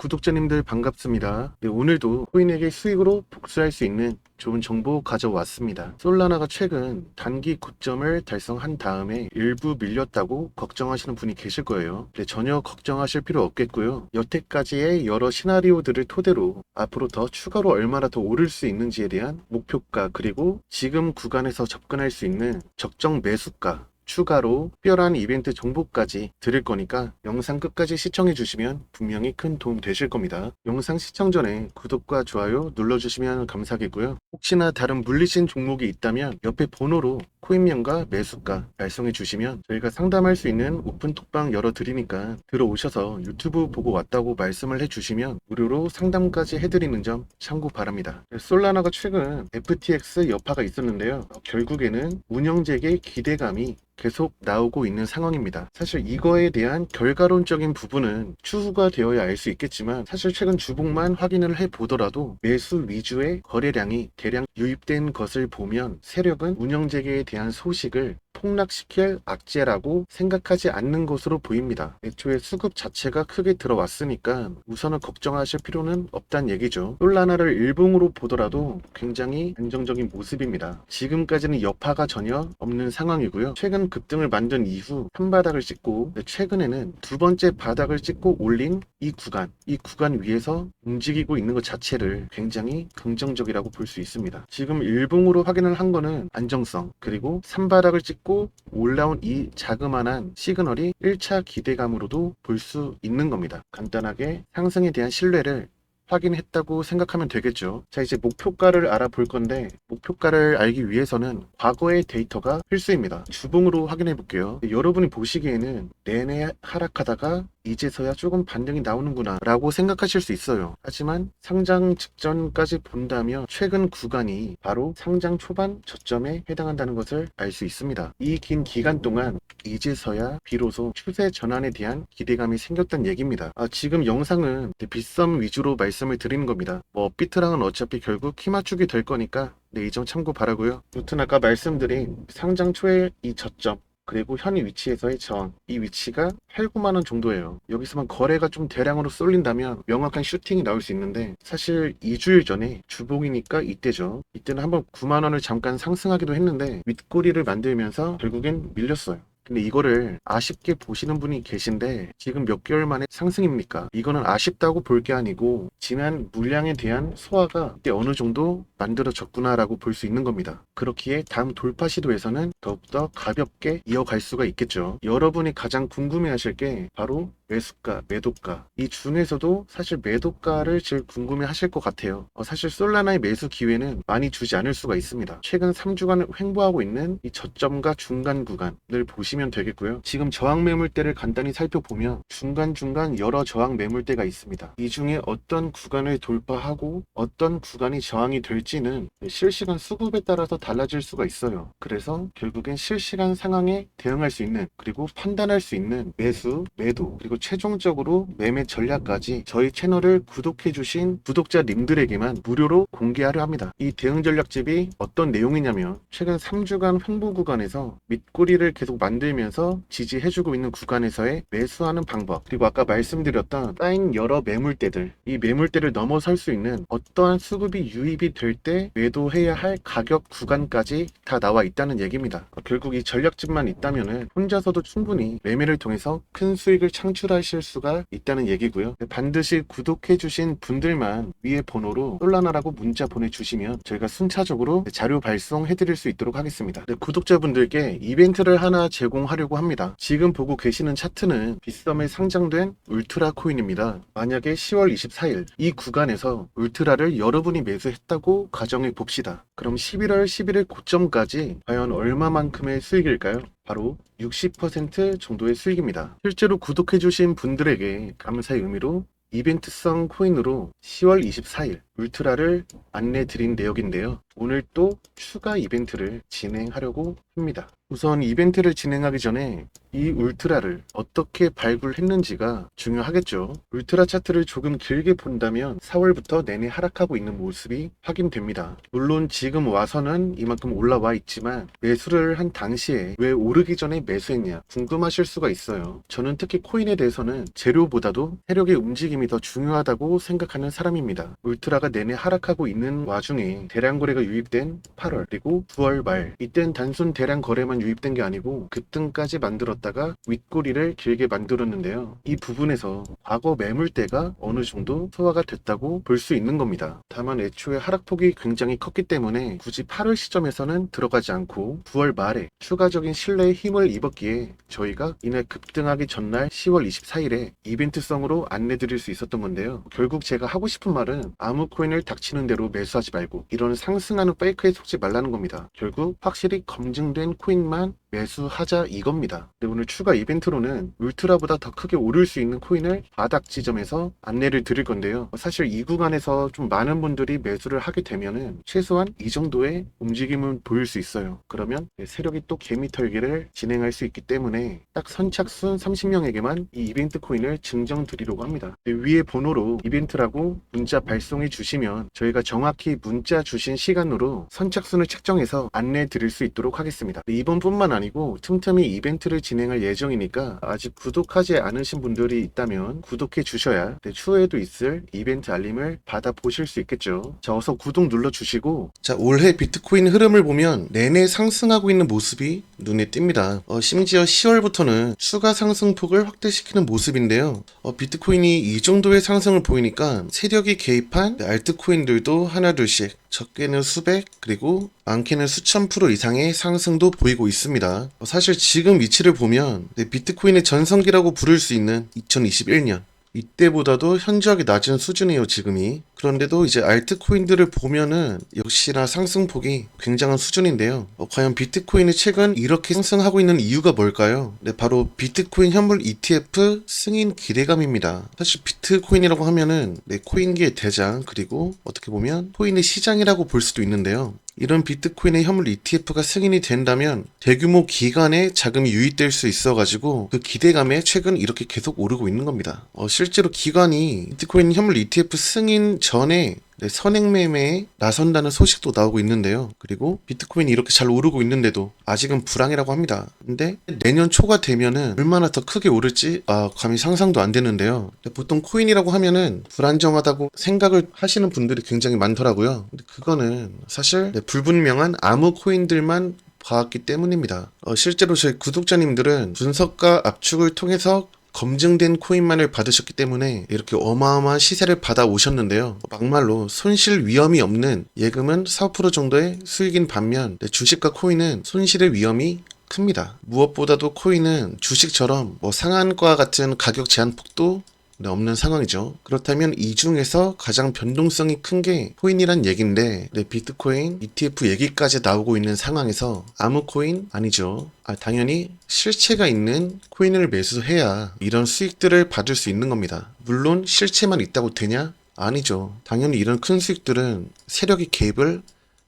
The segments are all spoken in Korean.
구독자님들 반갑습니다. 네, 오늘도 코인에게 수익으로 복수할 수 있는 좋은 정보 가져왔습니다. 솔라나가 최근 단기 고점을 달성한 다음에 일부 밀렸다고 걱정하시는 분이 계실 거예요. 네, 전혀 걱정하실 필요 없겠고요. 여태까지의 여러 시나리오들을 토대로 앞으로 더 추가로 얼마나 더 오를 수 있는지에 대한 목표가, 그리고 지금 구간에서 접근할 수 있는 적정 매수가, 추가로 특별한 이벤트 정보까지 드릴 거니까 영상 끝까지 시청해 주시면 분명히 큰 도움 되실 겁니다. 영상 시청 전에 구독과 좋아요 눌러주시면 감사하겠고요. 혹시나 다른 물리신 종목이 있다면 옆에 번호로 코인명과 매수가 발송해 주시면 저희가 상담할 수 있는 오픈 톡방 열어드리니까 들어오셔서 유튜브 보고 왔다고 말씀을 해주시면 무료로 상담까지 해드리는 점 참고 바랍니다. 솔라나가 최근 FTX 여파가 있었는데요. 결국에는 운영재계 기대감이 계속 나오고 있는 상황입니다. 사실 이거에 대한 결과론적인 부분은 추후가 되어야 알 수 있겠지만, 사실 최근 주봉만 확인을 해보더라도 매수 위주의 거래량이 대량 유입된 것을 보면 세력은 운영재계에 대한 소식을 폭락시킬 악재라고 생각하지 않는 것으로 보입니다. 애초에 수급 자체가 크게 들어왔으니까 우선은 걱정하실 필요는 없다는 얘기죠. 솔라나를 일봉으로 보더라도 굉장히 안정적인 모습입니다. 지금까지는 여파가 전혀 없는 상황이고요. 최근 급등을 만든 이후 한 바닥을 찍고 최근에는 두 번째 바닥을 찍고 올린 이 구간 위에서 움직이고 있는 것 자체를 굉장히 긍정적이라고 볼 수 있습니다. 지금 일봉으로 확인을 한 거는 안정성, 그리고 3바닥을 찍고 올라온 이 자그마한 시그널이 1차 기대감으로도 볼 수 있는 겁니다. 간단하게 상승에 대한 신뢰를 확인했다고 생각하면 되겠죠. 자, 이제 목표가를 알아볼 건데, 목표가를 알기 위해서는 과거의 데이터가 필수입니다. 주봉으로 확인해 볼게요. 여러분이 보시기에는 내내 하락하다가 이제서야 조금 반등이 나오는구나 라고 생각하실 수 있어요. 하지만 상장 직전까지 본다면 최근 구간이 바로 상장 초반 저점에 해당한다는 것을 알 수 있습니다. 이 긴 기간 동안 이제서야 비로소 추세 전환에 대한 기대감이 생겼다는 얘기입니다. 지금 영상은 빗썸 위주로 말씀을 드리는 겁니다. 비트랑은 어차피 결국 키 맞추기 될 거니까 이 점 참고 바라고요. 여튼 아까 말씀드린 상장 초의 이 저점, 그리고 현 위치에서의 저항, 이 위치가 8, 9만원 정도예요. 여기서만 거래가 좀 대량으로 쏠린다면 명확한 슈팅이 나올 수 있는데, 사실 2주일 전에 주봉이니까 이때죠. 이때는 한번 9만원을 잠깐 상승하기도 했는데 윗꼬리를 만들면서 결국엔 밀렸어요. 근데 이거를 아쉽게 보시는 분이 계신데, 지금 몇 개월 만에 상승입니까? 이거는 아쉽다고 볼 게 아니고 지난 물량에 대한 소화가 이때 어느 정도 만들어졌구나 라고 볼 수 있는 겁니다. 그렇기에 다음 돌파 시도에서는 더욱더 가볍게 이어갈 수가 있겠죠. 여러분이 가장 궁금해 하실 게 바로 매수가, 매도가. 이 중에서도 사실 매도가를 제일 궁금해 하실 것 같아요. 사실 솔라나의 매수 기회는 많이 주지 않을 수가 있습니다. 최근 3주간 횡보하고 있는 이 저점과 중간 구간을 보시면 되겠고요. 지금 저항 매물대를 간단히 살펴보면 중간중간 여러 저항 매물대가 있습니다. 이 중에 어떤 구간을 돌파하고 어떤 구간이 저항이 될지는 실시간 수급에 따라서 달라질 수가 있어요. 그래서 결국엔 실시간 상황에 대응할 수 있는, 그리고 판단할 수 있는 매수, 매도, 그리고 최종적으로 매매 전략까지 저희 채널을 구독해주신 구독자님들에게만 무료로 공개하려 합니다. 이 대응 전략집이 어떤 내용이냐면, 최근 3주간 횡보 구간에서 밑꼬리를 계속 만들면서 지지해주고 있는 구간에서의 매수하는 방법, 그리고 아까 말씀드렸던 쌓인 여러 매물대들, 이 매물대를 넘어설 수 있는 어떠한 수급이 유입이 될 때 매도해야 할 가격 구간까지 다 나와 있다는 얘기입니다. 결국 이 전략집만 있다면 혼자서도 충분히 매매를 통해서 큰 수익을 창출하실 수가 있다는 얘기고요. 반드시 구독해주신 분들만 위에 번호로 솔라나라고 문자 보내주시면 저희가 순차적으로 자료 발송해드릴 수 있도록 하겠습니다. 구독자분들께 이벤트를 하나 제공하려고 합니다. 지금 보고 계시는 차트는 빗썸에 상장된 울트라 코인입니다. 만약에 10월 24일 이 구간에서 울트라를 여러분이 매수했다고 가정해 봅시다. 그럼 11월 11일 고점까지 과연 얼마만큼의 수익일까요? 바로 60% 정도의 수익입니다. 실제로 구독해주신 분들에게 감사의 의미로 이벤트성 코인으로 10월 24일 울트라를 안내 드린 내역인데요. 오늘 또 추가 이벤트를 진행하려고 합니다. 우선 이벤트를 진행하기 전에 이 울트라를 어떻게 발굴했는지가 중요하겠죠. 울트라 차트를 조금 길게 본다면 4월부터 내내 하락하고 있는 모습이 확인됩니다. 물론 지금 와서는 이만큼 올라와 있지만 매수를 한 당시에 왜 오르기 전에 매수했냐 궁금하실 수가 있어요. 저는 특히 코인에 대해서는 재료보다도 세력의 움직임이 더 중요하다고 생각하는 사람입니다. 울트라가 내내 하락하고 있는 와중에 대량 거래가 유입된 8월 그리고 9월 말, 이땐 단순 대량 거래만 유입된 게 아니고 급등까지 만들었다가 윗꼬리를 길게 만들었는데요. 이 부분에서 과거 매물대가 어느 정도 소화가 됐다고 볼 수 있는 겁니다. 다만 애초에 하락폭이 굉장히 컸기 때문에 굳이 8월 시점에서는 들어가지 않고 9월 말에 추가적인 신뢰의 힘을 입었기에 저희가 이날 급등하기 전날 10월 24일에 이벤트성으로 안내드릴 수 있었던 건데요. 결국 제가 하고 싶은 말은 아무 코인을 닥치는 대로 매수하지 말고 이런 상승하는 페이크에 속지 말라는 겁니다. 결국 확실히 검증된 코인만 매수하자 이겁니다. 네, 오늘 추가 이벤트로는 울트라보다 더 크게 오를 수 있는 코인을 바닥 지점에서 안내를 드릴 건데요. 사실 이 구간에서 좀 많은 분들이 매수를 하게 되면은 최소한 이 정도의 움직임은 보일 수 있어요. 그러면 세력이 또 개미 털기를 진행할 수 있기 때문에 딱 선착순 30명에게만 이 이벤트 코인을 증정 드리려고 합니다. 네, 위에 번호로 이벤트라고 문자 발송해 주시면 저희가 정확히 문자 주신 시간으로 선착순을 책정해서 안내 드릴 수 있도록 하겠습니다. 네, 이번뿐만 아니고 틈틈이 이벤트를 진행할 예정이니까 아직 구독하지 않으신 분들이 있다면 구독해 주셔야 추후에도 있을 이벤트 알림을 받아 보실 수 있겠죠. 자, 어서 구독 눌러 주시고, 자, 올해 비트코인 흐름을 보면 내내 상승하고 있는 모습이 눈에 띕니다. 심지어 10월부터는 추가 상승폭을 확대시키는 모습인데요. 비트코인이 이 정도의 상승을 보이니까 세력이 개입한 알트코인들도 하나둘씩, 적게는 수백 그리고 많게는 수천 프로 이상의 상승도 보이고 있습니다. 사실 지금 위치를 보면 비트코인의 전성기라고 부를 수 있는 2021년 이때보다도 현저하게 낮은 수준이에요, 지금이. 그런데도 이제 알트코인들을 보면은 역시나 상승폭이 굉장한 수준인데요. 과연 비트코인이 최근 이렇게 상승하고 있는 이유가 뭘까요? 네, 바로 비트코인 현물 ETF 승인 기대감입니다. 사실 비트코인이라고 하면은 코인계의 대장, 그리고 어떻게 보면 코인의 시장이라고 볼 수도 있는데요. 이런 비트코인의 현물 ETF가 승인이 된다면 대규모 기관에 자금이 유입될 수 있어가지고 그 기대감에 최근 이렇게 계속 오르고 있는 겁니다. 실제로 기관이 비트코인 현물 ETF 승인 전에 선행 매매에 나선다는 소식도 나오고 있는데요. 그리고 비트코인이 이렇게 잘 오르고 있는데도 아직은 불황이라고 합니다. 근데 내년 초가 되면은 얼마나 더 크게 오를지 감히 상상도 안 되는데요. 보통 코인이라고 하면은 불안정하다고 생각을 하시는 분들이 굉장히 많더라고요. 근데 그거는 사실 불분명한 암호 코인들만 봐왔기 때문입니다. 실제로 저희 구독자님들은 분석과 압축을 통해서 검증된 코인만을 받으셨기 때문에 이렇게 어마어마한 시세를 받아 오셨는데요. 막말로 손실 위험이 없는 예금은 4% 정도의 수익인 반면 주식과 코인은 손실의 위험이 큽니다. 무엇보다도 코인은 주식처럼 상한가 같은 가격 제한폭도 없는 상황이죠. 그렇다면 이 중에서 가장 변동성이 큰 게 코인이란 얘기인데 비트코인 ETF 얘기까지 나오고 있는 상황에서 아무 코인 아니죠. 당연히 실체가 있는 코인을 매수해야 이런 수익들을 받을 수 있는 겁니다. 물론 실체만 있다고 되냐? 아니죠. 당연히 이런 큰 수익들은 세력이 개입을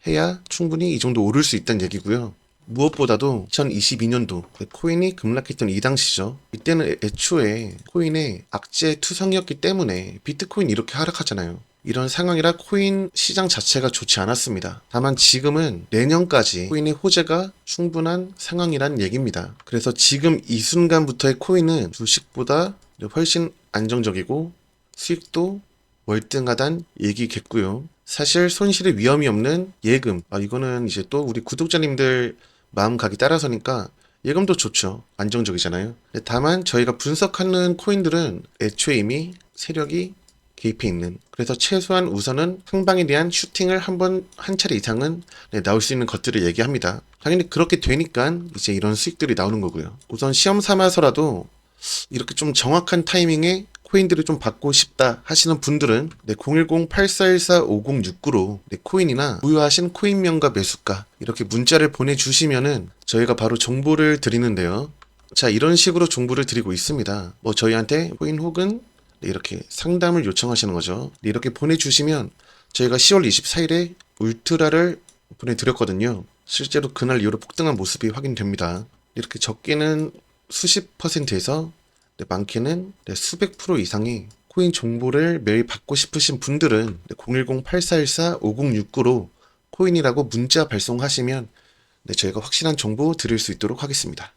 해야 충분히 이 정도 오를 수 있다는 얘기고요. 무엇보다도 2022년도 코인이 급락했던 이 당시죠. 이때는 애초에 코인의 악재 투성이었기 때문에 비트코인 이렇게 하락하잖아요. 이런 상황이라 코인 시장 자체가 좋지 않았습니다. 다만 지금은 내년까지 코인의 호재가 충분한 상황이란 얘기입니다. 그래서 지금 이 순간부터의 코인은 주식보다 훨씬 안정적이고 수익도 월등하단 얘기겠고요. 사실 손실의 위험이 없는 예금, 이거는 이제 또 우리 구독자님들 마음가기 따라서니까 예금도 좋죠. 안정적이잖아요. 다만 저희가 분석하는 코인들은 애초에 이미 세력이 개입해 있는, 그래서 최소한 우선은 상방에 대한 슈팅을 한 차례 이상은 나올 수 있는 것들을 얘기합니다. 당연히 그렇게 되니까 이제 이런 수익들이 나오는 거고요. 우선 시험 삼아서라도 이렇게 좀 정확한 타이밍에 코인들을 좀 받고 싶다 하시는 분들은 010-8414-5069로 코인이나 보유하신 코인명과 매수가 이렇게 문자를 보내주시면은 저희가 바로 정보를 드리는데요. 자, 이런 식으로 정보를 드리고 있습니다. 저희한테 코인 혹은 이렇게 상담을 요청하시는 거죠. 이렇게 보내주시면 저희가 10월 24일에 울트라를 보내드렸거든요. 실제로 그날 이후로 폭등한 모습이 확인됩니다. 이렇게 적게는 수십 퍼센트에서 많게는 수백 프로 이상의 코인 정보를 매일 받고 싶으신 분들은 010-8414-5069로 코인이라고 문자 발송하시면 저희가 확실한 정보 드릴 수 있도록 하겠습니다.